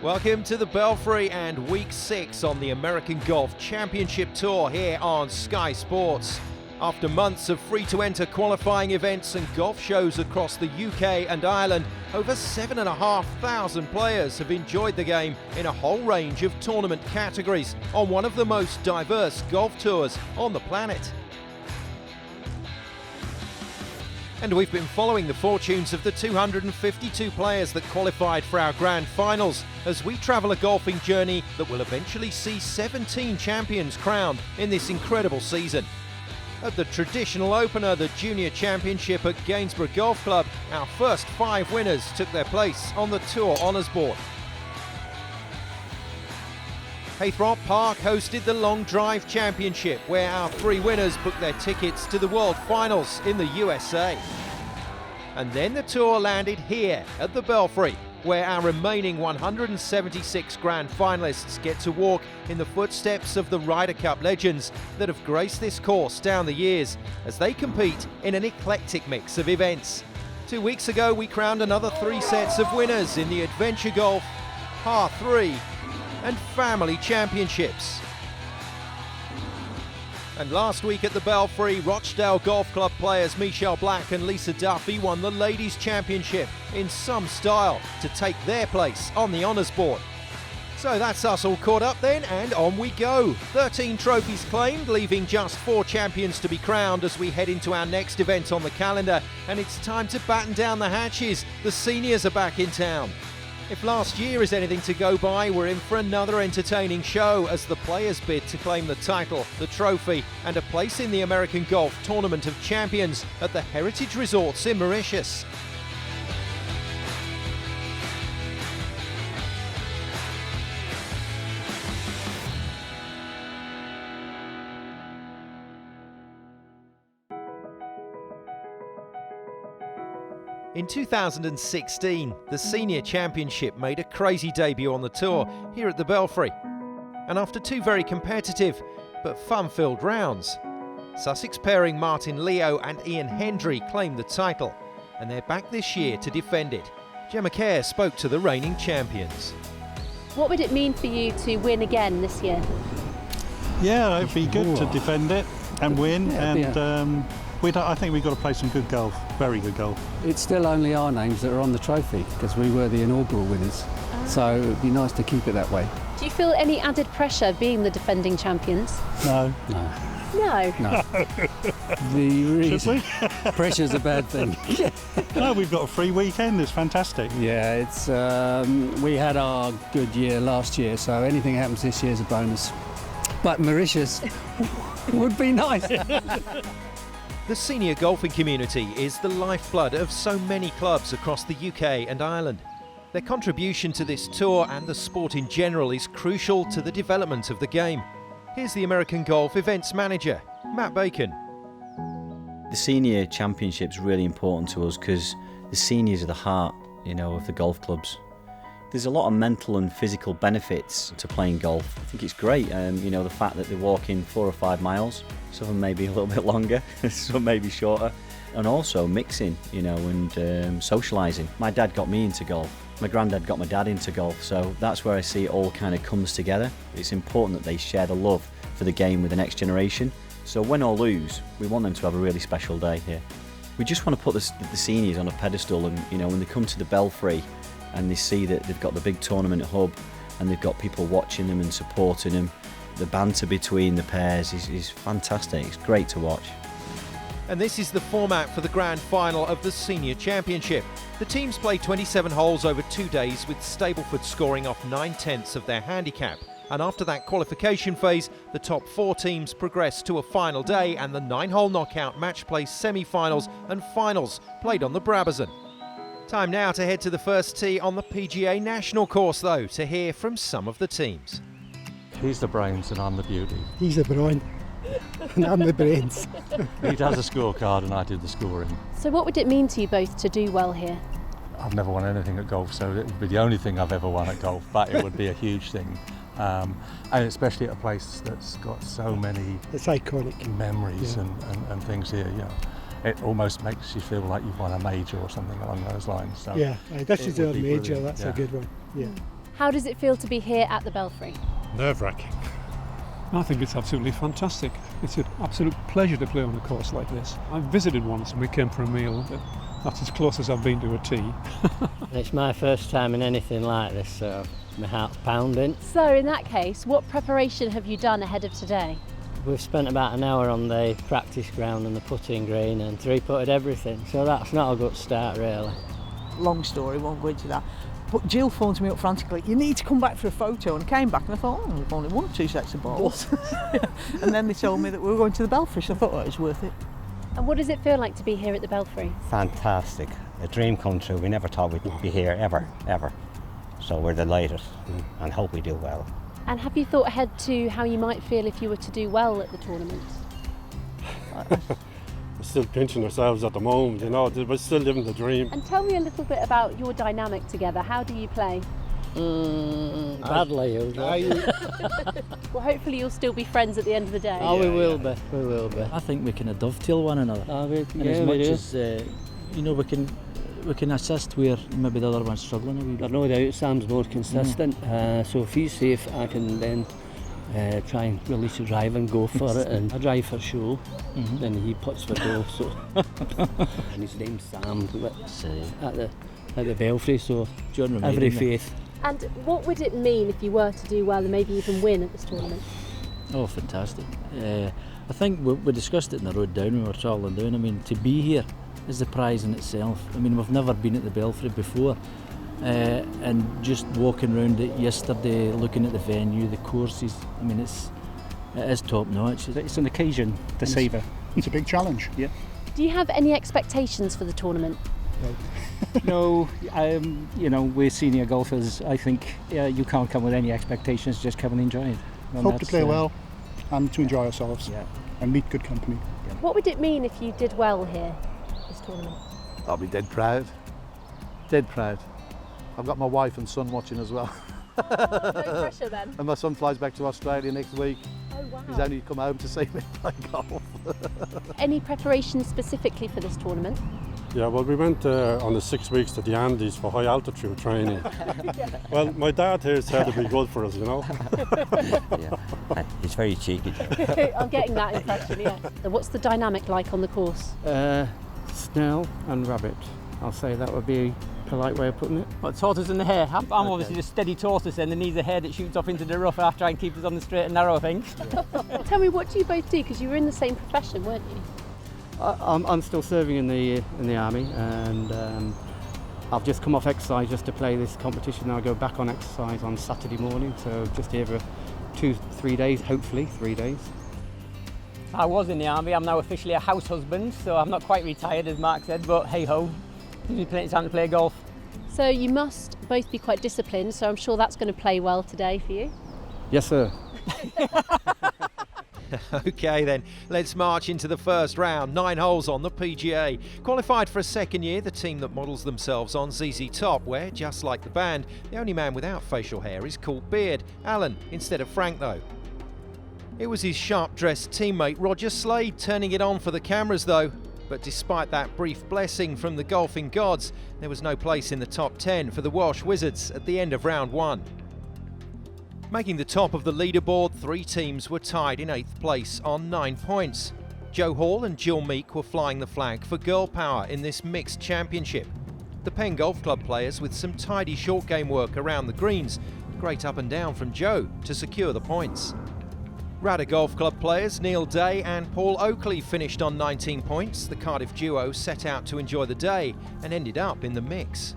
Welcome to the Belfry and Week 6 on the American Golf Championship Tour here on Sky Sports. After months of free-to-enter qualifying events and golf shows across the UK and Ireland, over 7,500 players have enjoyed the game in a whole range of tournament categories on one of the most diverse golf tours on the planet. And we've been following the fortunes of the 252 players that qualified for our grand finals as we travel a golfing journey that will eventually see 17 champions crowned in this incredible season. At the traditional opener, the Junior Championship at Gainsborough Golf Club, our first 5 winners took their place on the Tour Honours Board. Haythrop Park hosted the Long Drive Championship, where our 3 winners booked their tickets to the World Finals in the USA. And then the tour landed here at the Belfry, where our remaining 176 grand finalists get to walk in the footsteps of the Ryder Cup legends that have graced this course down the years as they compete in an eclectic mix of events. 2 weeks ago we crowned another 3 sets of winners in the Adventure Golf, Par 3 and Family Championships. And last week at the Belfry, Rochdale Golf Club players Michelle Black and Lisa Duffy won the Ladies' Championship in some style to take their place on the honours board. So that's us all caught up then, and on we go. 13 trophies claimed, leaving just 4 champions to be crowned as we head into our next event on the calendar. And it's time to batten down the hatches. The seniors are back in town. If last year is anything to go by, we're in for another entertaining show as the players bid to claim the title, the trophy and a place in the American Golf Tournament of Champions at the Heritage Resorts in Mauritius. In 2016, the Senior Championship made a crazy debut on the tour here at the Belfry. And after 2 very competitive but fun-filled rounds, Sussex pairing Martin Leo and Ian Hendry claimed the title, and they're back this year to defend it. Gemma Kerr spoke to the reigning champions. What would it mean for you to win again this year? Yeah, it'd be good to defend it and win, I think we've got to play some good golf, very good golf. It's still only our names that are on the trophy because we were the inaugural winners, so it would be nice to keep it that way. Do you feel any added pressure being the defending champions? No. No. No. No. Pressure's a bad thing. No, we've got a free weekend, it's fantastic. Yeah, it's we had our good year last year, so anything happens this year is a bonus. But Mauritius would be nice. The senior golfing community is the lifeblood of so many clubs across the UK and Ireland. Their contribution to this tour and the sport in general is crucial to the development of the game. Here's the American Golf Events Manager, Matt Bacon. The Senior Championship's really important to us because the seniors are the heart, of the golf clubs. There's a lot of mental and physical benefits to playing golf. I think it's great, the fact that they're walking 4 or 5 miles, some maybe a little bit longer, some maybe shorter, and also mixing, and socialising. My dad got me into golf. My granddad got my dad into golf, so that's where I see it all kind of comes together. It's important that they share the love for the game with the next generation. So win or lose, we want them to have a really special day here. We just want to put the seniors on a pedestal, and when they come to the Belfry and they see that they've got the big tournament hub and they've got people watching them and supporting them, the banter between the pairs is fantastic. It's great to watch. And this is the format for the grand final of the Senior Championship. The teams play 27 holes over 2 days, with Stableford scoring off 9/10 of their handicap. And after that qualification phase, the top 4 teams progress to a final day and the 9-hole knockout match play semi-finals and finals played on the Brabazon. Time now to head to the first tee on the PGA National course though, to hear from some of the teams. He's the brains and I'm the beauty. He's the brain and I'm the brains. He does a scorecard and I do the scoring. So what would it mean to you both to do well here? I've never won anything at golf, so it would be the only thing I've ever won at golf, but it would be a huge thing. And especially at a place that's got so many It's iconic memories and things here, It almost makes you feel like you've won a major or something along those lines. So this is our major, brilliant. that's a good one. Yeah. How does it feel to be here at the Belfry? Nerve-wracking. I think it's absolutely fantastic. It's an absolute pleasure to play on a course like this. I visited once and we came for a meal, but that's as close as I've been to a tea. It's my first time in anything like this, so my heart's pounding. So in that case, what preparation have you done ahead of today? We've spent about an hour on the practice ground and the putting green and three-putted everything, so that's not a good start really. Long story, won't go into that. But Jill phoned me up frantically, you need to come back for a photo, and I came back and I thought, oh, we've only won 2 sets of balls. And then they told me that we were going to the Belfry, so I thought, oh, it was worth it. And what does it feel like to be here at the Belfry? Fantastic, a dream come true. We never thought we'd be here ever. So we're delighted and hope we do well. And have you thought ahead to how you might feel if you were to do well at the tournament? We're still pinching ourselves at the moment, you know, we're still living the dream. And tell me a little bit about your dynamic together. How do you play? Badly usually. Well, hopefully you'll still be friends at the end of the day. We will be. I think we can dovetail one another. As much as you know, we can assist where maybe the other one's struggling a wee bit. There's no doubt Sam's more consistent, so if he's safe, I can then try and release a drive and go for it, and I drive for show, then he puts for goal. So, and his name's Sam, at the Belfry, so every faith. And what would it mean if you were to do well and maybe even win at this tournament? Oh, fantastic. I think we discussed it in the road down when we were travelling down. I mean, to be here is the prize in itself. I mean, we've never been at the Belfry before, and just walking around it yesterday, looking at the venue, the courses, I mean, it is top notch. It's an occasion to savour. It's a big challenge. Yeah. Do you have any expectations for the tournament? No, you know, we're senior golfers. I think you can't come with any expectations, just come and enjoy it. And hope to play well and to enjoy ourselves and meet good company. What would it mean if you did well here, this tournament? I'll be dead proud. Dead proud. I've got my wife and son watching as well. No pressure then? And my son flies back to Australia next week. Oh wow. He's only come home to see me play golf. Any preparation specifically for this tournament? Yeah, well, we went on the 6 weeks to the Andes for high altitude training. Well, my dad here said it'd be good for us, you know. He's very cheeky. I'm getting that impression, yeah. So what's the dynamic like on the course? Snell and rabbit. I'll say that would be a polite way of putting it. What, tortoise in the hair? I'm obviously just steady tortoise and there needs a hair that shoots off into the rough. I try and keep us on the straight and narrow things. Tell me, what do you both do? Because you were in the same profession, weren't you? I'm still serving in the army, and I've just come off exercise just to play this competition. I'll go back on exercise on Saturday morning, so just here for 2-3 days, hopefully 3 days. I was in the army. I'm now officially a house husband, so I'm not quite retired as Mark said, but hey ho, gives me plenty of time to play golf. So you must both be quite disciplined, so I'm sure that's going to play well today for you. Yes, sir. OK then, let's march into the first round. 9 holes on the PGA. Qualified for a second year, the team that models themselves on ZZ Top, where, just like the band, the only man without facial hair is called Beard. Alan instead of Frank though. It was his sharp-dressed teammate Roger Slade turning it on for the cameras though. But despite that brief blessing from the golfing gods, there was no place in the top 10 for the Welsh Wizards at the end of round 1. Making the top of the leaderboard, 3 teams were tied in 8th place on 9 points. Joe Hall and Jill Meek were flying the flag for girl power in this mixed championship. The Penn Golf Club players with some tidy short game work around the greens, great up and down from Joe to secure the points. Rada Golf Club players Neil Day and Paul Oakley finished on 19 points. The Cardiff duo set out to enjoy the day and ended up in the mix.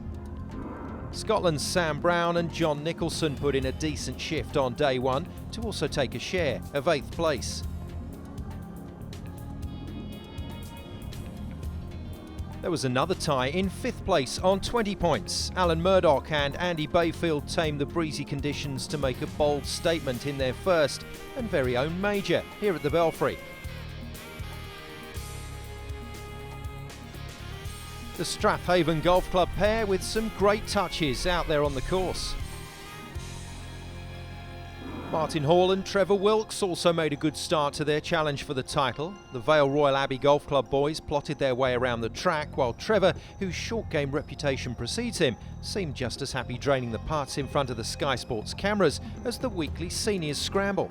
Scotland's Sam Brown and John Nicholson put in a decent shift on day 1 to also take a share of 8th place. There was another tie in 5th place on 20 points. Alan Murdoch and Andy Bayfield tamed the breezy conditions to make a bold statement in their first and very own major here at the Belfry. The Strathaven Golf Club pair with some great touches out there on the course. Martin Hall and Trevor Wilkes also made a good start to their challenge for the title. The Vale Royal Abbey Golf Club boys plotted their way around the track, while Trevor, whose short game reputation precedes him, seemed just as happy draining the putts in front of the Sky Sports cameras as the weekly seniors scramble.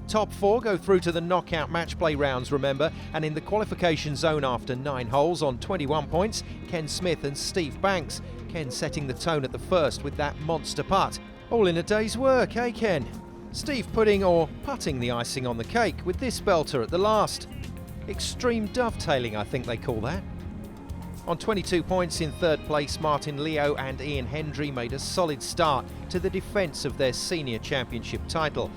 Top 4 go through to the knockout match play rounds, remember, and in the qualification zone after 9 holes on 21 points, Ken Smith and Steve Banks. Ken setting the tone at the first with that monster putt. All in a day's work, eh Ken? Steve putting or putting the icing on the cake with this belter at the last. Extreme dovetailing, I think they call that. On 22 points in third place, Martin Leo and Ian Hendry made a solid start to the defence of their senior championship title.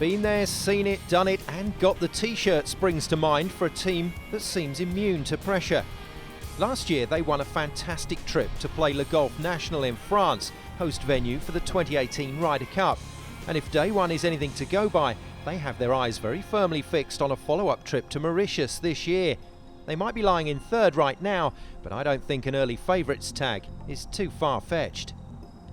Been there, seen it, done it, and got the t-shirt springs to mind for a team that seems immune to pressure. Last year they won a fantastic trip to play Le Golf National in France, host venue for the 2018 Ryder Cup. And if day one is anything to go by, they have their eyes very firmly fixed on a follow-up trip to Mauritius this year. They might be lying in third right now, but I don't think an early favourites tag is too far-fetched.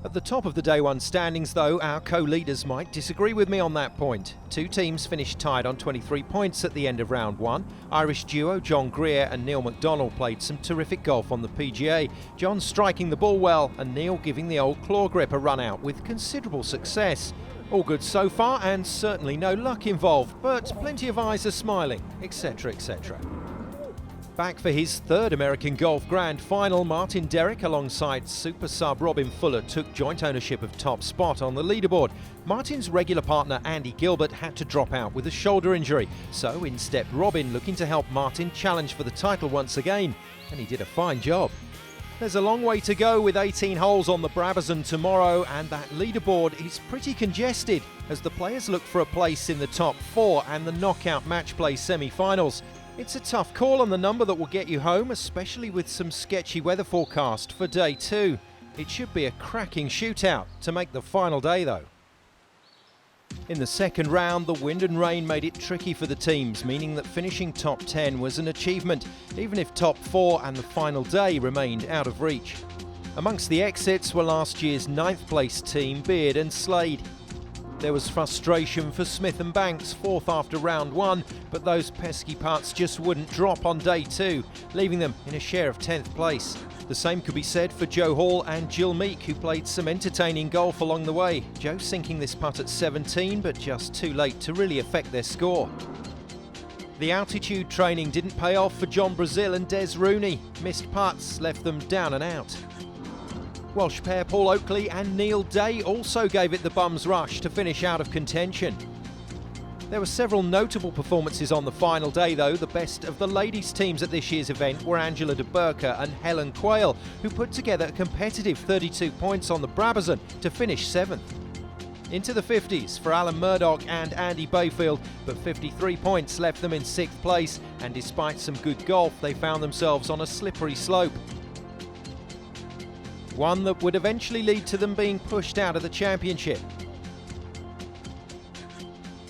At the top of the day one standings though, our co-leaders might disagree with me on that point. Two teams finished tied on 23 points at the end of round one. Irish duo John GRIER and Neil McDonnell played some terrific golf on the PGA. John striking the ball well and Neil giving the old claw grip a run out with considerable success. All good so far and certainly no luck involved, but plenty of eyes are smiling, etc, etc. Back for his third American Golf Grand Final, Martin DERRICK alongside super sub Robin Fuller took joint ownership of top spot on the leaderboard. Martin's regular partner Andy Gilbert had to drop out with a shoulder injury, so in stepped Robin looking to help Martin challenge for the title once again, and he did a fine job. There's a long way to go with 18 holes on the Brabazon tomorrow, and that leaderboard is pretty congested as the players look for a place in the top 4 and the knockout match play semi-finals. It's a tough call on the number that will get you home, especially with some sketchy weather forecast for day 2. It should be a cracking shootout to make the final day though. In the second round, the wind and rain made it tricky for the teams, meaning that finishing top 10 was an achievement, even if top 4 and the final day remained out of reach. Amongst the exits were last year's 9th place team, Beard and Slade. There was frustration for Smith and Banks, 4th after round 1, but those pesky putts just wouldn't drop on day 2, leaving them in a share of 10th place. The same could be said for Joe Hall and Jill Meek, who played some entertaining golf along the way. Joe sinking this putt at 17, but just too late to really affect their score. The altitude training didn't pay off for John Brazil and Des Rooney. Missed putts left them down and out. Welsh pair Paul Oakley and Neil Day also gave it the bum's rush to finish out of contention. There were several notable performances on the final day though. The best of the ladies' teams at this year's event were Angela DeBURCA and Helen QUAIL, who put together a competitive 32 points on the Brabazon to finish 7th. Into the 50s for Alan Murdoch and Andy Bayfield, but 53 points left them in 6th place, and despite some good golf, they found themselves on a slippery slope. One that would eventually lead to them being pushed out of the championship.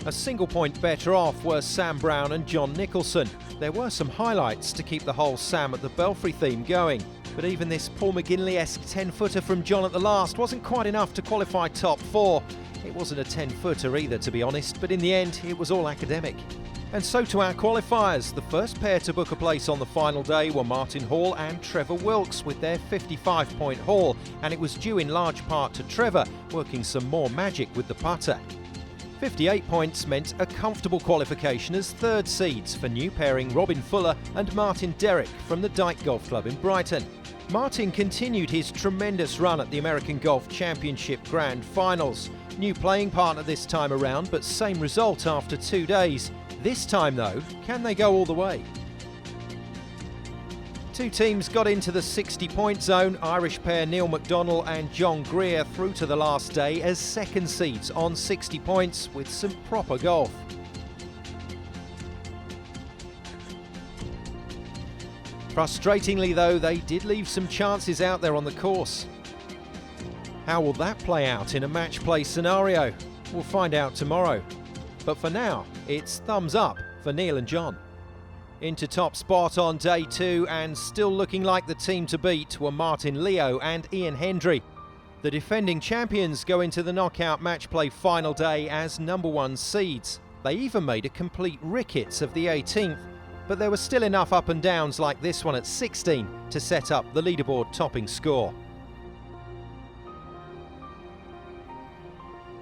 A single point better off were Sam Brown and John Nicholson. There were some highlights to keep the whole Sam at the Belfry theme going, but even this Paul McGinley-esque 10-footer from John at the last wasn't quite enough to qualify top 4. It wasn't a 10-footer either, to be honest, but in the end it was all academic. And so to our qualifiers. The first pair to book a place on the final day were Martin Hall and Trevor Wilkes with their 55-point haul, and it was due in large part to Trevor working some more magic with the putter. 58 points meant a comfortable qualification as third seeds for new pairing Robin Fuller and Martin DERRICK from the Dyke Golf Club in Brighton. Martin continued his tremendous run at the American Golf Championship Grand Finals. New playing partner this time around, but same result after 2 days. This time though, can they go all the way? Two teams got into the 60-point zone. Irish pair Neil McDonnell and John GRIER through to the last day as second seeds on 60 points with some proper golf. Frustratingly though, they did leave some chances out there on the course. How will that play out in a match play scenario? We'll find out tomorrow. But for now, it's thumbs up for Neil and John. Into top spot on day 2 and still looking like the team to beat were Martin Leo and Ian Hendry. The defending champions go into the knockout match play final day as #1 seeds. They even made a complete rickets of the 18th, but there were still enough up and downs like this one at 16 to set up the leaderboard topping score.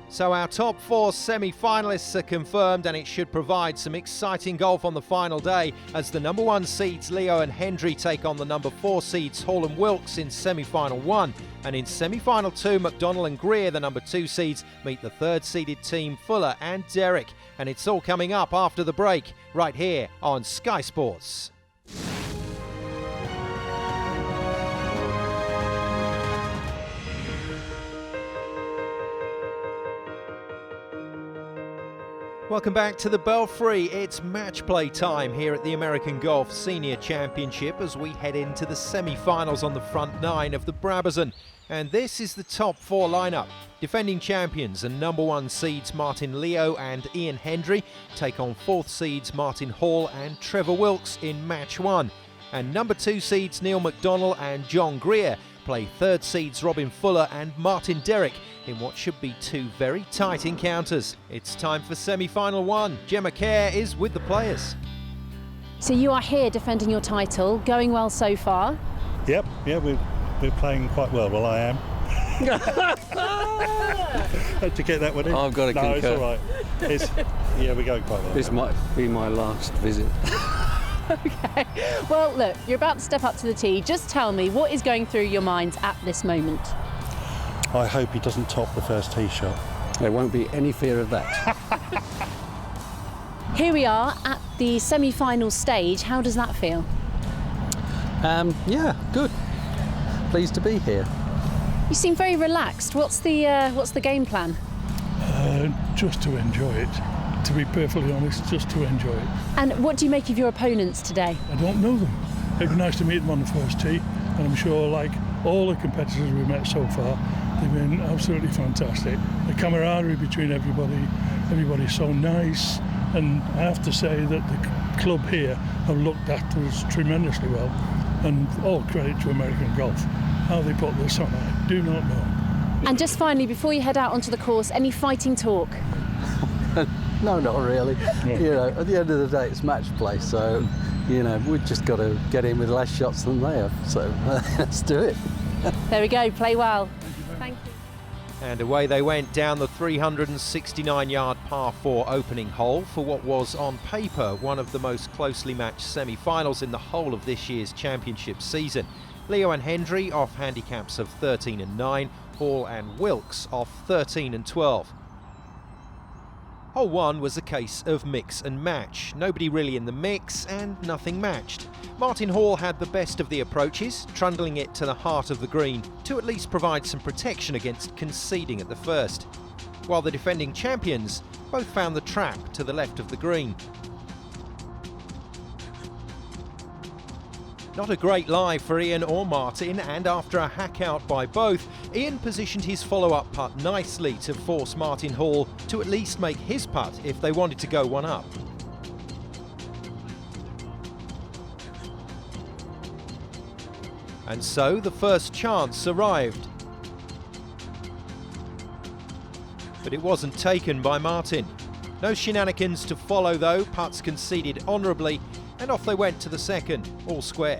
So our top 4 semi-finalists are confirmed, and it should provide some exciting golf on the final day as the #1 seeds Leo and Hendry take on the #4 seeds Hall and Wilkes in semi-final 1. And in semi-final 2, McDonnell and GRIER, the #2 seeds, meet the 3rd seeded team Fuller and Derrick. And it's all coming up after the break, right here on Sky Sports. Welcome back to the Belfry. It's match play time here at the American Golf Senior Championship as we head into the semi-finals on the front 9 of the Brabazon. And this is the top 4 lineup. Defending champions and #1 seeds Martin Leo and Ian Hendry take on 4th seeds Martin Hall and Trevor Wilkes in match 1. And #2 seeds Neil McDonnell and John GRIER play 3rd seeds Robin Fuller and Martin Derrick in what should be 2 very tight encounters. It's time for semi-final 1. Gemma Kerr is with the players. So you are here defending your title, going well so far? Yep, yeah, we're playing quite well. Well, I am. Had to get that one in. I've got to concur. No, it's all right. Yeah, we're going quite well. This might be my last visit. Okay. Well, look, you're about to step up to the tee. Just tell me, what is going through your minds at this moment? I hope he doesn't top the first tee shot. There won't be any fear of that. Here we are at the semi-final stage. How does that feel? Yeah, good. Pleased to be here. You seem very relaxed. What's the game plan? Just to enjoy it. To be perfectly honest, just to enjoy it. And what do you make of your opponents today? I don't know them. It'd be nice to meet them on the first tee, and I'm sure, like all the competitors we've met so far, they've been absolutely fantastic. The camaraderie between everybody's so nice, and I have to say that the club here have looked after us tremendously well, and all credit to American Golf. How they put this on, I do not know. And just finally, before you head out onto the course, any fighting talk? No, not really. You know, at the end of the day, it's match play, so you know we've just got to get in with less shots than they have. So let's do it. There we go. Play well. Thank you. And away they went down the 369-yard par 4 opening hole for what was on paper one of the most closely matched semi-finals in the whole of this year's championship season. Leo and Hendry off handicaps of 13 and 9, Hall and Wilkes off 13 and 12. Hole 1 was a case of mix and match. Nobody really in the mix and nothing matched. Martin Hall had the best of the approaches, trundling it to the heart of the green to at least provide some protection against conceding at the first, while the defending champions both found the trap to the left of the green. Not a great lie for Ian or Martin, and after a hack out by both, Ian positioned his follow-up putt nicely to force Martin Hall to at least make his putt if they wanted to go one up. And so the first chance arrived. But it wasn't taken by Martin. No shenanigans to follow though, putts conceded honourably, and off they went to the second, all square.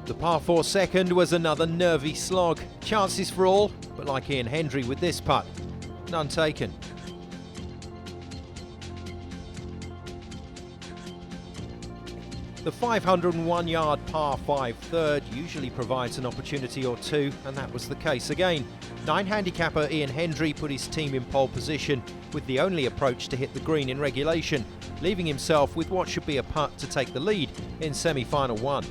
The par 4 second was another nervy slog. Chances for all, but like Ian Hendry with this putt, none taken. The 501-yard par 5 third usually provides an opportunity or two, and that was the case again. 9 handicapper Ian Hendry put his team in pole position with the only approach to hit the green in regulation, leaving himself with what should be a putt to take the lead in semi-final 1.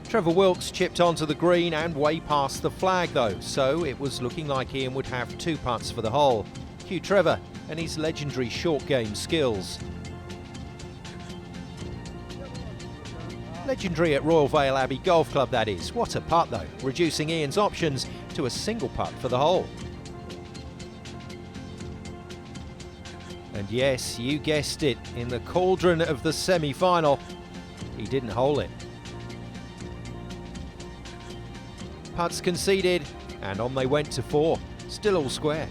Trevor Wilkes chipped onto the green and way past the flag though, so it was looking like Ian would have 2 putts for the hole. Cue Trevor and his legendary short game skills. Legendary at Royal Vale Abbey Golf Club, that is. What a putt though, reducing Ian's options to a single putt for the hole. And yes, you guessed it, in the cauldron of the semi-final, he didn't hole it. putts conceded, and on they went to 4, still all square.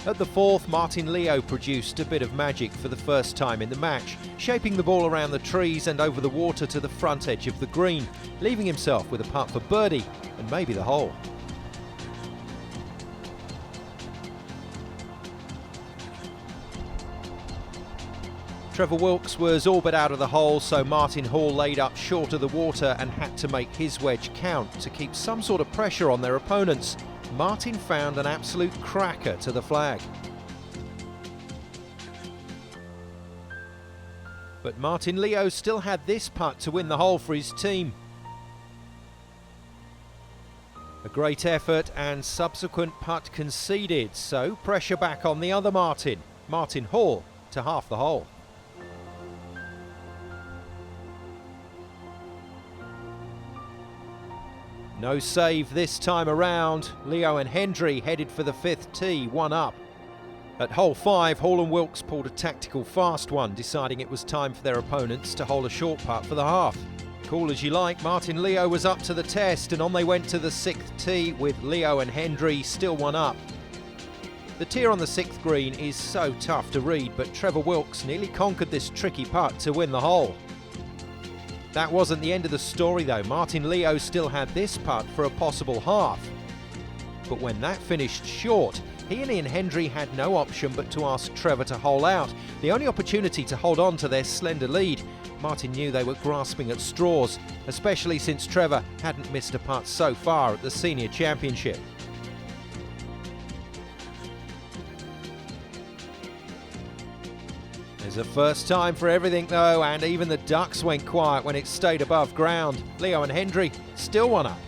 At the 4th, Martin Leo produced a bit of magic for the first time in the match, shaping the ball around the trees and over the water to the front edge of the green, leaving himself with a putt for birdie and maybe the hole. Trevor Wilkes was all but out of the hole, so Martin Hall laid up short of the water and had to make his wedge count to keep some sort of pressure on their opponents. Martin found an absolute cracker to the flag. But Martin Leo still had this putt to win the hole for his team. A great effort and subsequent putt conceded, so pressure back on the other Martin, Martin Hall, to half the hole. No save this time around. Leo and Hendry headed for the 5th tee, 1 up. At hole 5, Hall and Wilkes pulled a tactical fast one, deciding it was time for their opponents to hole a short putt for the half. Cool as you like, Martin Leo was up to the test, and on they went to the 6th tee with Leo and Hendry still 1 up. The tee on the 6th green is so tough to read, but Trevor Wilkes nearly conquered this tricky putt to win the hole. That wasn't the end of the story though. Martin Leo still had this putt for a possible half. But when that finished short, he and Ian Hendry had no option but to ask Trevor to hole out, the only opportunity to hold on to their slender lead. Martin knew they were grasping at straws, especially since Trevor hadn't missed a putt so far at the Senior Championship. There's a first time for everything though, and even the ducks went quiet when it stayed above ground. Leo and Hendry still 1 up.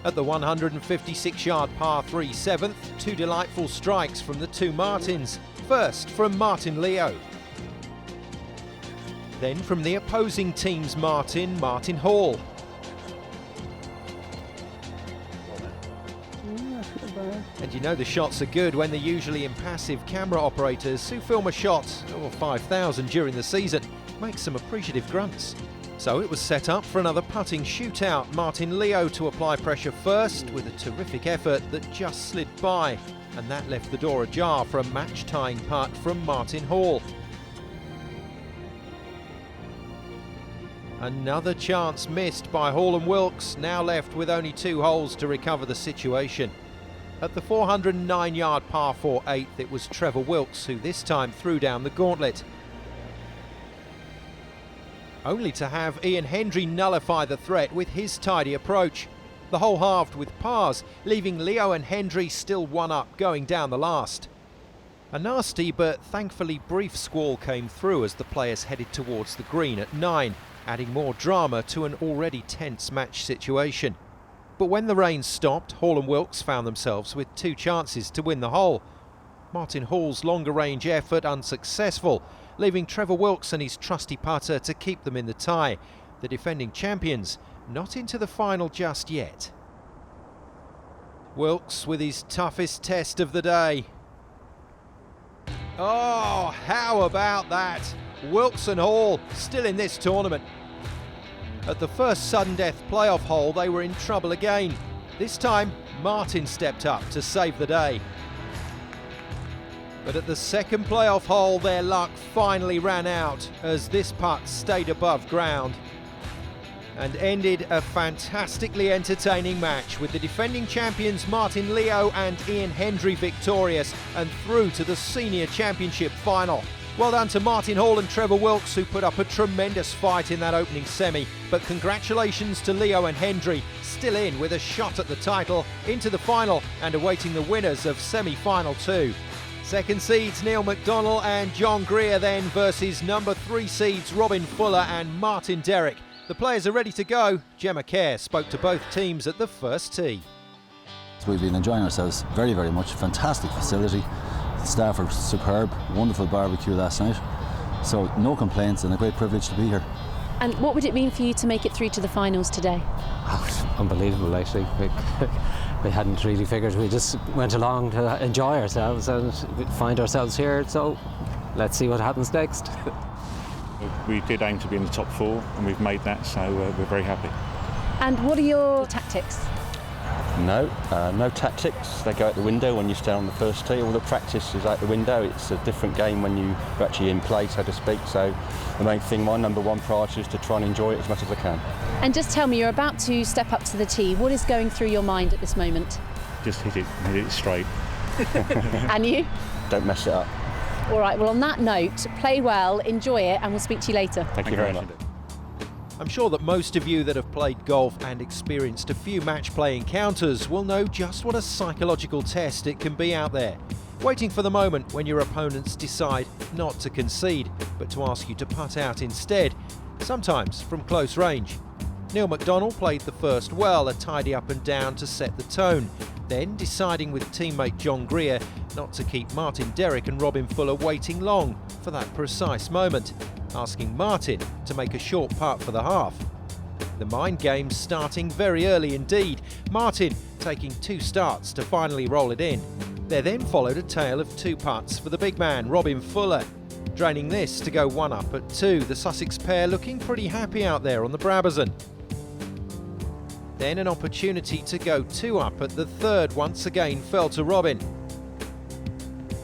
At the 156-yard par 3 7th, 2 delightful strikes from the 2 Martins. First from Martin Leo. Then from the opposing team's Martin, Martin Hall. And you know the shots are good when the usually impassive camera operators who film a shot or 5,000 during the season make some appreciative grunts. So it was set up for another putting shootout. Martin Leo to apply pressure first with a terrific effort that just slid by, and that left the door ajar for a match-tying putt from Martin Hall. Another chance missed by Hall and Wilkes, now left with only 2 holes to recover the situation. At the 409-yard par 4 8th, it was Trevor Wilkes who this time threw down the gauntlet, only to have Ian Hendry nullify the threat with his tidy approach. The hole halved with pars, leaving Leo and Hendry still 1 up going down the last. A nasty but thankfully brief squall came through as the players headed towards the green at 9, adding more drama to an already tense match situation. But when the rain stopped, Hall and Wilkes found themselves with 2 chances to win the hole. Martin Hall's longer range effort unsuccessful, leaving Trevor Wilkes and his trusty putter to keep them in the tie. The defending champions not into the final just yet. Wilkes with his toughest test of the day. Oh, how about that? Wilkes and Hall still in this tournament. At the first sudden death playoff hole, they were in trouble again. This time, Martin stepped up to save the day. But at the second playoff hole, their luck finally ran out as this putt stayed above ground and ended a fantastically entertaining match with the defending champions Martin Leo and Ian Hendry victorious and through to the Senior Championship final. Well done to Martin Hall and Trevor Wilkes, who put up a tremendous fight in that opening semi, but congratulations to Leo and Hendry, still in with a shot at the title, into the final and awaiting the winners of semi-final 2. Second seeds Neil McDonnell and John GRIER then versus number 3 seeds Robin Fuller and Martin DERRICK. The players are ready to go. Gemma Kerr spoke to both teams at the first tee. We've been enjoying ourselves very, very much. Fantastic facility. The staff are superb. Wonderful barbecue last night. So no complaints and a great privilege to be here. And what would it mean for you to make it through to the finals today? Unbelievable, actually. We hadn't really figured. We just went along to enjoy ourselves and find ourselves here. So let's see what happens next. We did aim to be in the top 4 and we've made that, so we're very happy. And what are your tactics? No, no tactics. They go out the window when you stand on the first tee. All the practice is out the window. It's a different game when you're actually in play, so to speak. So the main thing, my number one priority is to try and enjoy it as much as I can. And just tell me, you're about to step up to the tee. What is going through your mind at this moment? Just hit it straight. And you? Don't mess it up. All right, well, on that note, play well, enjoy it, and we'll speak to you later. Thank you very much. I'm sure that most of you that have played golf and experienced a few match play encounters will know just what a psychological test it can be out there, waiting for the moment when your opponents decide not to concede, but to ask you to putt out instead, sometimes from close range. Neil McDonnell played the first well, a tidy up and down to set the tone, then deciding with teammate John GRIER not to keep Martin Derrick and Robin Fuller waiting long for that precise moment, asking Martin to make a short putt for the half. The mind game's starting very early indeed, Martin taking 2 starts to finally roll it in. There then followed a tale of 2 putts for the big man, Robin Fuller, draining this to go 1 up at 2, the Sussex pair looking pretty happy out there on the Brabazon. Then an opportunity to go 2 up at the 3rd once again fell to Robin.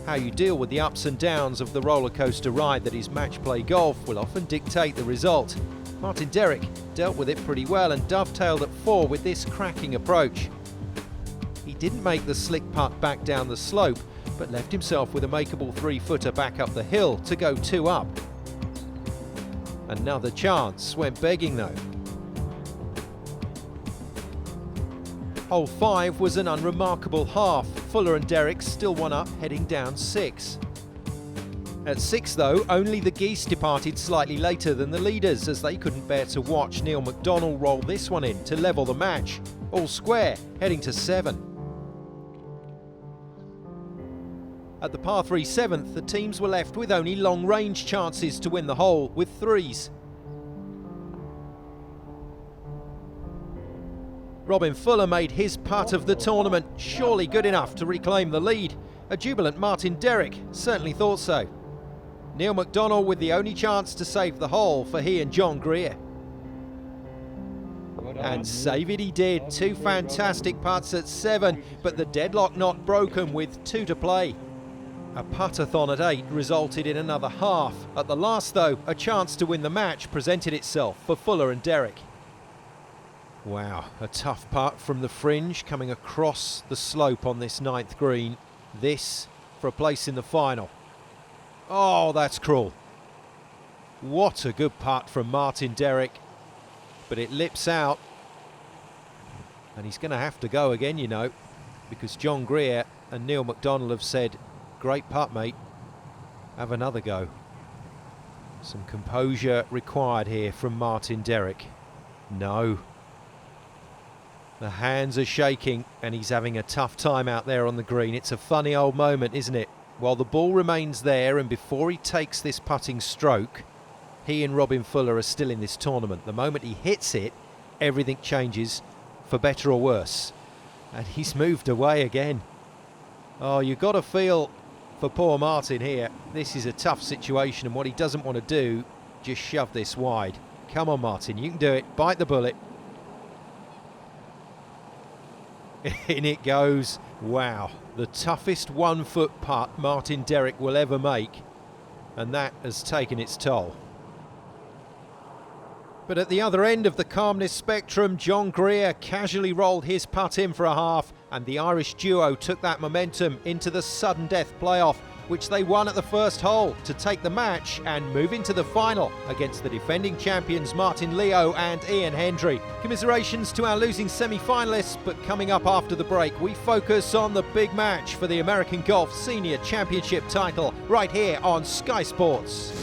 How you deal with the ups and downs of the roller coaster ride that is match play golf will often dictate the result. Martin Derrick dealt with it pretty well and dovetailed at 4 with this cracking approach. He didn't make the slick putt back down the slope, but left himself with a makeable 3-footer back up the hill to go 2 up. Another chance went begging though. Hole 5 was an unremarkable half. Fuller and Derrick still 1 up, heading down 6. At 6 though, only the geese departed slightly later than the leaders as they couldn't bear to watch Neil McDonnell roll this one in to level the match. All square, heading to 7. At the par 3 7th, the teams were left with only long-range chances to win the hole with 3s. Robin Fuller made his putt of the tournament, surely good enough to reclaim the lead. A jubilant Martin Derrick certainly thought so. Neil McDonnell with the only chance to save the hole for he and John GRIER. And save it he did, 2 fantastic putts at 7, but the deadlock not broken with 2 to play. A puttathon at 8 resulted in another half. At the last though, a chance to win the match presented itself for Fuller and Derrick. Wow, a tough putt from the fringe coming across the slope on this 9th green. This for a place in the final. Oh, that's cruel. What a good putt from Martin Derrick. But it lips out. And he's going to have to go again, you know, because John GRIER and Neil McDonnell have said, great putt, mate. Have another go. Some composure required here from Martin Derrick. No. The hands are shaking and he's having a tough time out there on the green. It's a funny old moment, isn't it? While the ball remains there and before he takes this putting stroke, he and Robin Fuller are still in this tournament. The moment he hits it, everything changes for better or worse. And he's moved away again. Oh, you've got to feel for poor Martin here. This is a tough situation and what he doesn't want to do, just shove this wide. Come on, Martin, you can do it. Bite the bullet. In it goes. Wow, the toughest 1-foot putt Martin Derrick will ever make, and that has taken its toll. But at the other end of the calmness spectrum, John GRIER casually rolled his putt in for a half, and the Irish duo took that momentum into the sudden death playoff, which they won at the first hole to take the match and move into the final against the defending champions Martin Leo and Ian Hendry. Commiserations to our losing semi-finalists, but coming up after the break, we focus on the big match for the American Golf Senior Championship title right here on Sky Sports.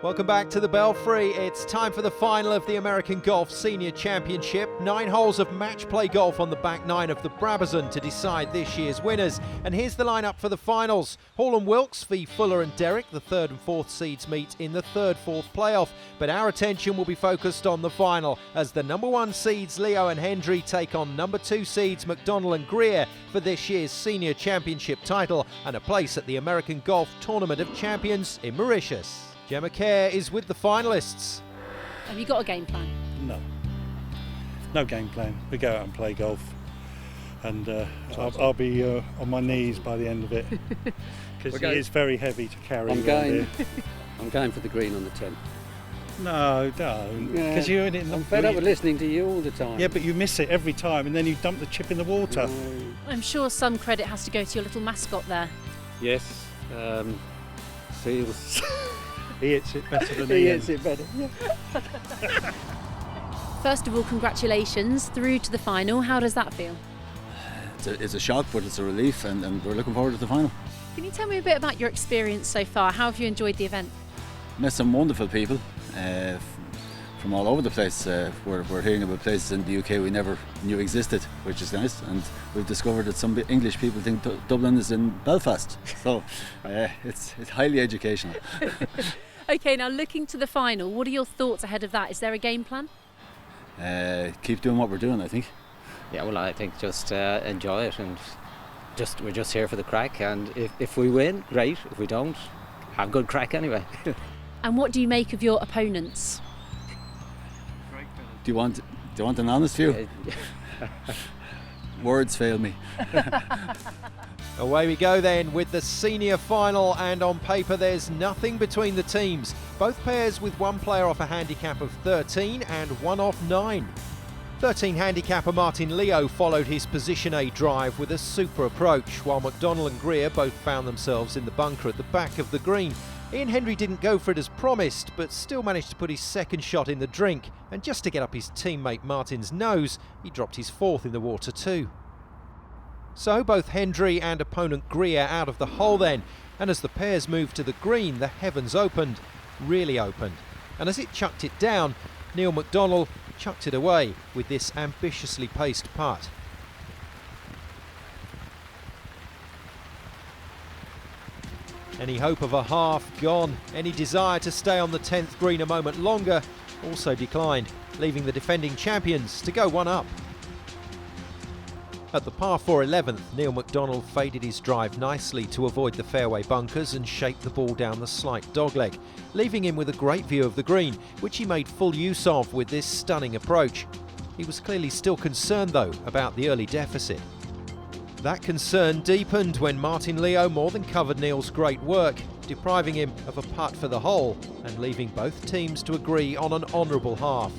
Welcome back to the Belfry. It's time for the final of the American Golf Senior Championship. 9 holes of match play golf on the back 9 of the Brabazon to decide this year's winners. And here's the lineup for the finals. Hall and Wilkes v Fuller and Derrick. The 3rd and 4th seeds meet in the 3rd-4th playoff. But our attention will be focused on the final as the number 1 seeds Leo and Hendry take on number 2 seeds McDonnell and GRIER for this year's Senior Championship title and a place at the American Golf Tournament of Champions in Mauritius. Gemma Kerr is with the finalists. Have you got a game plan? No. No game plan. We go out and play golf. And I'll be on my knees by the end of it. Because it is very heavy to carry. I'm going for the green on the 10. No, don't. Because you're in it. I'm fed up with listening to you all the time. Yeah, but you miss it every time and then you dump the chip in the water. I'm sure some credit has to go to your little mascot there. Yes. Seals. He hits it better than he hits it better. Yeah. First of all, congratulations through to the final. How does that feel? It's a shock, but it's a relief, and we're looking forward to the final. Can you tell me a bit about your experience so far? How have you enjoyed the event? Met some wonderful people from all over the place. We're hearing about places in the UK we never knew existed, which is nice, and we've discovered that some English people think Dublin is in Belfast, so it's highly educational. Okay, now looking to the final, what are your thoughts ahead of that? Is there a game plan? Keep doing what we're doing, I think. Yeah, well, I think just enjoy it, and we're just here for the crack, and if we win, great. If we don't, have good crack anyway. And what do you make of your opponents? Do you want an honest view? Words fail me. Away we go then with the senior final, and on paper there's nothing between the teams. Both pairs with one player off a handicap of 13 and one off 9. 13 handicapper Martin Leo followed his position A drive with a super approach, while McDonnell and GRIER both found themselves in the bunker at the back of the green. Ian Hendry didn't go for it as promised, but still managed to put his second shot in the drink, and just to get up his teammate Martin's nose, he dropped his 4th in the water too. So both Hendry and opponent GRIER out of the hole then, and as the pairs moved to the green, the heavens opened, really opened. And as it chucked it down, Neil McDonnell chucked it away with this ambitiously paced putt. Any hope of a half gone, any desire to stay on the 10th green a moment longer also declined, leaving the defending champions to go one up. At the par 4 11th, Neil McDonnell faded his drive nicely to avoid the fairway bunkers and shaped the ball down the slight dogleg, leaving him with a great view of the green, which he made full use of with this stunning approach. He was clearly still concerned though about the early deficit. That concern deepened when Martin Leo more than covered Neil's great work, depriving him of a putt for the hole and leaving both teams to agree on an honourable half.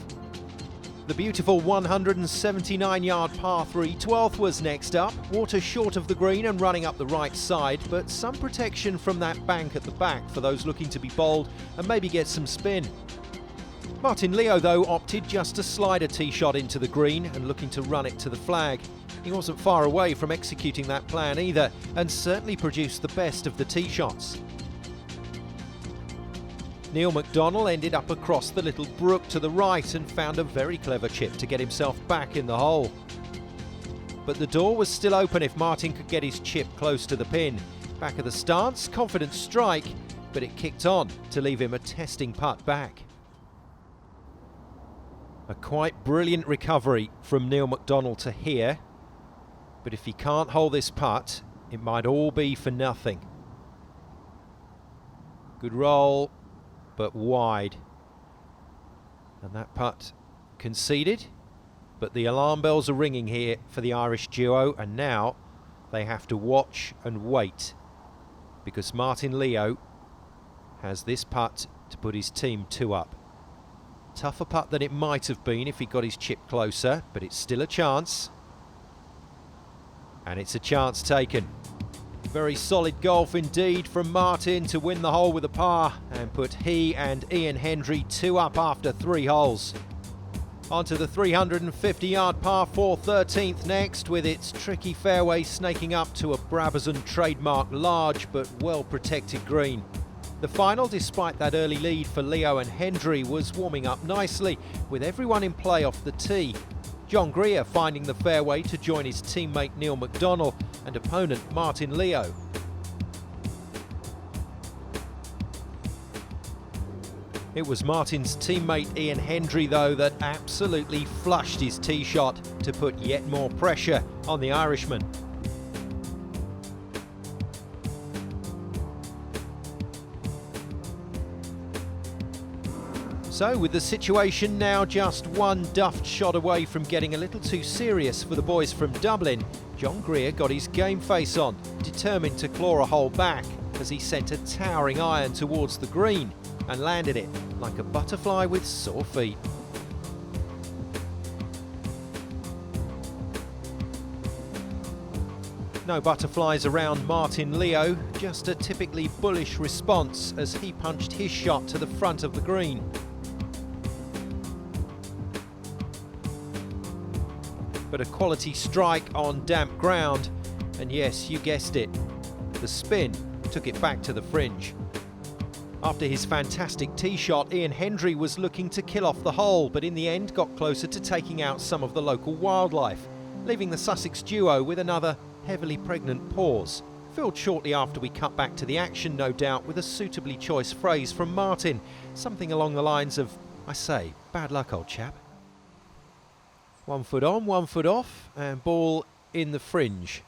The beautiful 179-yard par 3 12th was next up, water short of the green and running up the right side, but some protection from that bank at the back for those looking to be bold and maybe get some spin. Martin Leo though opted just to slide a tee shot into the green and looking to run it to the flag. He wasn't far away from executing that plan either, and certainly produced the best of the tee shots. Neil McDonnell ended up across the little brook to the right and found a very clever chip to get himself back in the hole. But the door was still open if Martin could get his chip close to the pin. Back of the stance, confident strike, but it kicked on to leave him a testing putt back. A quite brilliant recovery from Neil McDonnell to here, but if he can't hold this putt, it might all be for nothing. Good roll, but wide. And that putt conceded, but the alarm bells are ringing here for the Irish duo, and now they have to watch and wait, because Martin Leo has this putt to put his team 2 up. Tougher putt than it might have been if he got his chip closer, but it's still a chance. And it's a chance taken. Very solid golf indeed from Martin to win the hole with a par and put he and Ian Hendry 2 up after 3 holes. Onto the 350-yard par 4 13th next, with its tricky fairway snaking up to a Brabazon trademark large but well protected green. The final, despite that early lead for Leo and Hendry, was warming up nicely, with everyone in play off the tee. John GRIER finding the fairway to join his teammate Neil McDonnell and opponent Martin Leo. It was Martin's teammate Ian Hendry, though, that absolutely flushed his tee shot to put yet more pressure on the Irishman. So, with the situation now just one duffed shot away from getting a little too serious for the boys from Dublin, John GRIER got his game face on, determined to claw a hole back as he sent a towering iron towards the green and landed it like a butterfly with sore feet. No butterflies around Martin Leo, just a typically bullish response as he punched his shot to the front of the green. But a quality strike on damp ground, and yes, you guessed it, the spin took it back to the fringe. After his fantastic tee shot, Ian Hendry was looking to kill off the hole, but in the end got closer to taking out some of the local wildlife, leaving the Sussex duo with another heavily pregnant pause, filled shortly after we cut back to the action, no doubt, with a suitably choice phrase from Martin, something along the lines of, "I say, bad luck, old chap." 1 foot on, 1 foot off, and ball in the fringe.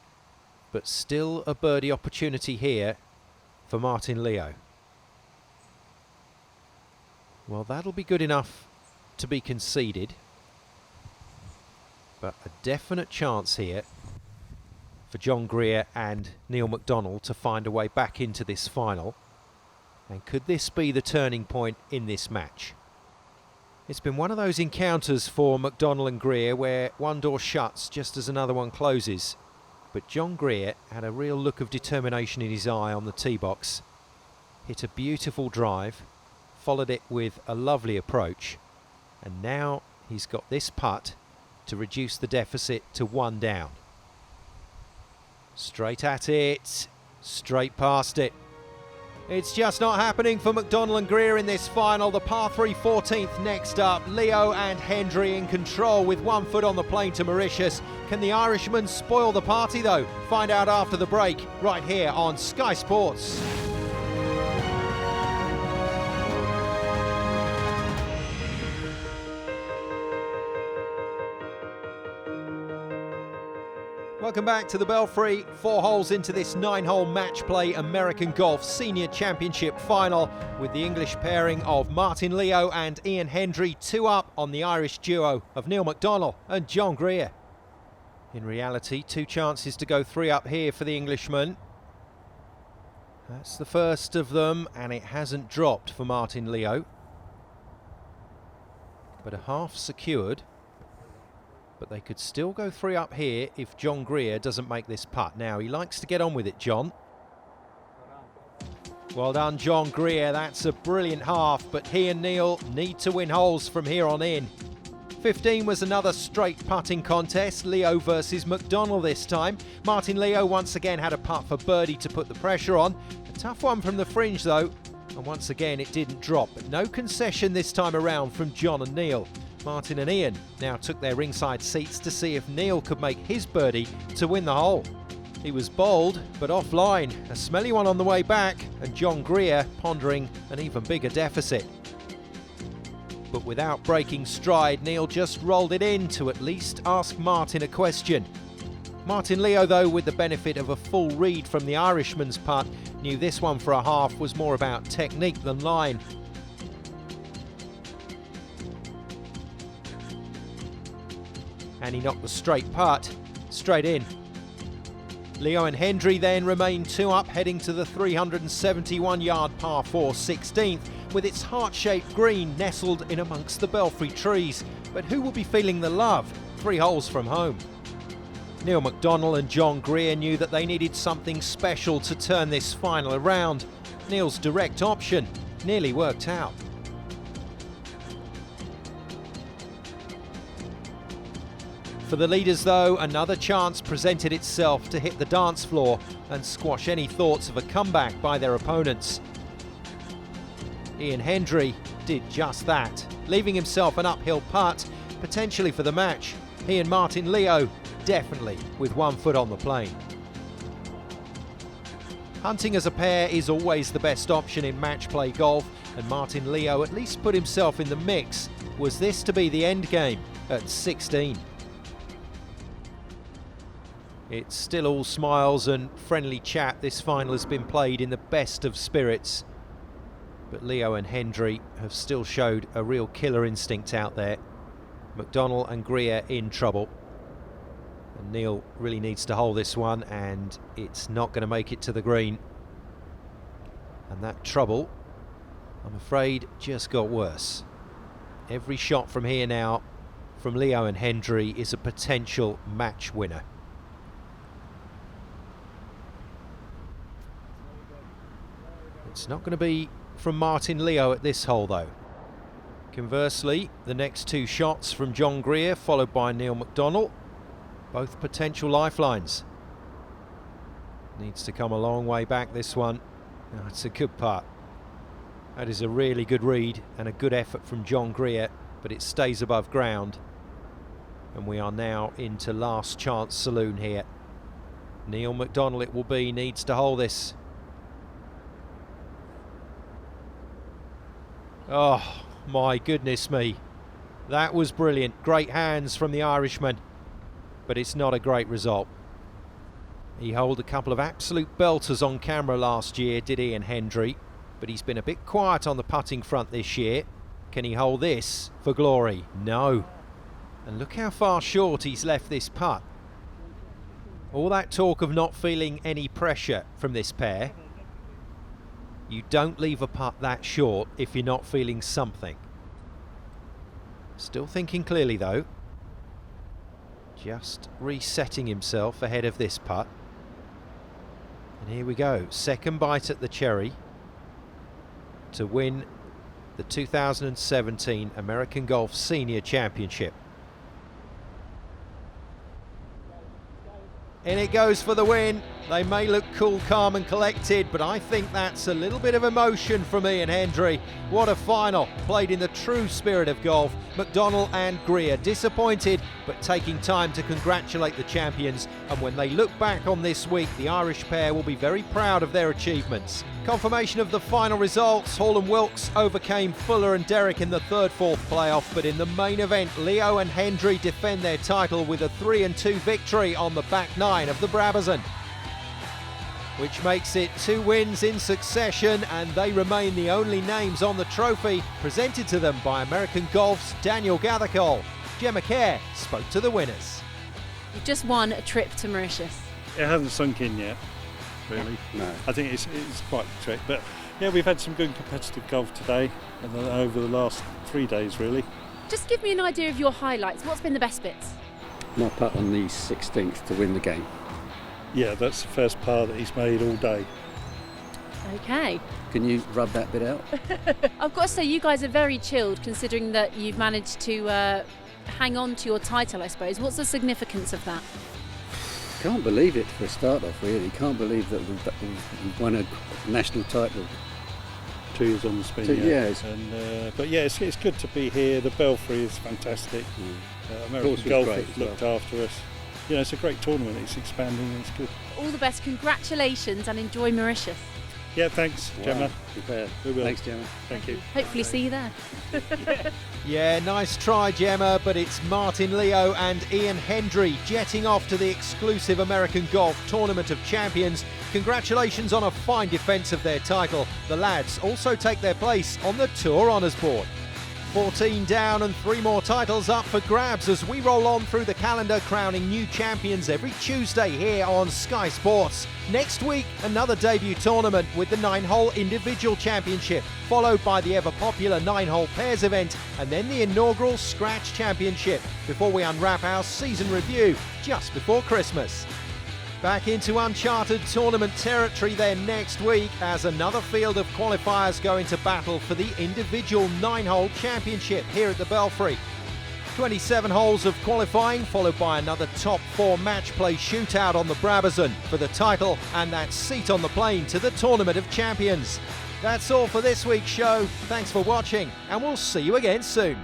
But still a birdie opportunity here for Martin Leo. Well, that'll be good enough to be conceded. But a definite chance here for John GRIER and Neil McDonnell to find a way back into this final. And could this be the turning point in this match? It's been one of those encounters for McDonnell and GRIER where one door shuts just as another one closes. But John GRIER had a real look of determination in his eye on the tee box. Hit a beautiful drive, followed it with a lovely approach, and now he's got this putt to reduce the deficit to 1 down. Straight at it, straight past it. It's just not happening for McDonnell and GRIER in this final. The par 3 14th next up. Leo and Hendry in control with 1 foot on the plane to Mauritius. Can the Irishman spoil the party though? Find out after the break right here on Sky Sports. Welcome back to the Belfry. 4 holes into this 9-hole match play American Golf Senior Championship final with the English pairing of Martin Leo and Ian Hendry 2 up on the Irish duo of Neil McDonnell and John GRIER. In reality, 2 chances to go 3 up here for the Englishman. That's the first of them, and it hasn't dropped for Martin Leo. But a half secured. But they could still go 3 up here if John GRIER doesn't make this putt. Now, he likes to get on with it, John. Well done, John GRIER. That's a brilliant half, but he and Neil need to win holes from here on in. 15 was another straight putting contest, Leo versus McDonnell this time. Martin Leo once again had a putt for birdie to put the pressure on. A tough one from the fringe, though, and once again it didn't drop. But no concession this time around from John and Neil. Martin and Ian now took their ringside seats to see if Neil could make his birdie to win the hole. He was bowled, but offline, a smelly one on the way back, and John GRIER pondering an even bigger deficit. But without breaking stride, Neil just rolled it in to at least ask Martin a question. Martin Leo, though, with the benefit of a full read from the Irishman's putt, knew this one for a half was more about technique than line. And he knocked the straight putt straight in. Leo and Hendry then remain 2 up, heading to the 371-yard par 4 16th, with its heart-shaped green nestled in amongst the Belfry trees. But who will be feeling the love 3 holes from home? Neil McDonnell and John GRIER knew that they needed something special to turn this final around. Neil's direct option nearly worked out. For the leaders, though, another chance presented itself to hit the dance floor and squash any thoughts of a comeback by their opponents. Ian Hendry did just that, leaving himself an uphill putt, potentially for the match. He and Martin Leo definitely with one foot on the plane. Hunting as a pair is always the best option in match play golf, and Martin Leo at least put himself in the mix. Was this to be the end game at 16? It's still all smiles and friendly chat. This final has been played in the best of spirits. But Leo and Hendry have still showed a real killer instinct out there. McDonnell and GRIER in trouble. And Neil really needs to hold this one, and it's not going to make it to the green. And that trouble, I'm afraid, just got worse. Every shot from here now from Leo and Hendry is a potential match winner. It's not going to be from Martin Leo at this hole though. Conversely, the next two shots from John GRIER followed by Neil McDonnell, both potential lifelines. Needs to come a long way back, this one. Oh, it's a good putt. That is a really good read and a good effort from John GRIER, but it stays above ground. And we are now into last chance saloon here. Neil McDonnell it will be, needs to hold this. Oh my goodness me, that was brilliant. Great hands from the Irishman, but it's not a great result. He held a couple of absolute belters on camera last year, did Ian Hendry, but he's been a bit quiet on the putting front this year. Can he hold this for glory? No. And look how far short he's left this putt. All that talk of not feeling any pressure from this pair. You don't leave a putt that short if you're not feeling something. Still thinking clearly though. Just resetting himself ahead of this putt. And here we go, second bite at the cherry to win the 2017 American Golf Senior Championship. In it goes for the win. They may look cool, calm and collected, but I think that's a little bit of emotion from Ian Hendry. What a final, played in the true spirit of golf. McDonnell and GRIER disappointed, but taking time to congratulate the champions. And when they look back on this week, the Irish pair will be very proud of their achievements. Confirmation of the final results. Hall and Wilkes overcame Fuller and DERRICK in the third-fourth playoff, but in the main event, Leo and Hendry defend their title with a 3-2 victory on the back nine of the Brabazon, which makes it 2 wins in succession, and they remain the only names on the trophy, presented to them by American Golf's Daniel Gathercole. Gemma Kerr spoke to the winners. You've just won a trip to Mauritius. It hasn't sunk in yet, really. No. I think it's quite a trick, but yeah, we've had some good competitive golf today and over the last 3 days, really. Just give me an idea of your highlights. What's been the best bits? My putt on the 16th to win the game. Yeah, that's the first par that he's made all day. Okay. Can you rub that bit out? I've got to say, you guys are very chilled, considering that you've managed to hang on to your title, I suppose. What's the significance of that? Can't believe it for a start off, really. Can't believe that we've won a national title. 2 years on the spin. 2 years. And, but yeah, it's good to be here. The Belfry is fantastic. American Golf has looked after us. You know, it's a great tournament. It's expanding and it's good. All the best. Congratulations and enjoy Mauritius. Yeah, thanks, Gemma. We will. Thanks, Gemma. Thank you. Hopefully see you there. Yeah, nice try, Gemma, but it's Martin Leo and Ian Hendry jetting off to the exclusive American Golf Tournament of Champions. Congratulations on a fine defence of their title. The lads also take their place on the Tour Honours Board. 14 down and 3 more titles up for grabs as we roll on through the calendar, crowning new champions every Tuesday here on Sky Sports. Next week, another debut tournament with the 9-hole individual championship, followed by the ever-popular 9-hole pairs event, and then the inaugural Scratch Championship, before we unwrap our season review just before Christmas. Back into uncharted tournament territory then next week as another field of qualifiers go into battle for the individual 9-hole championship here at the Belfry. 27 holes of qualifying, followed by another top 4 match play shootout on the Brabazon for the title and that seat on the plane to the Tournament of Champions. That's all for this week's show. Thanks for watching, and we'll see you again soon.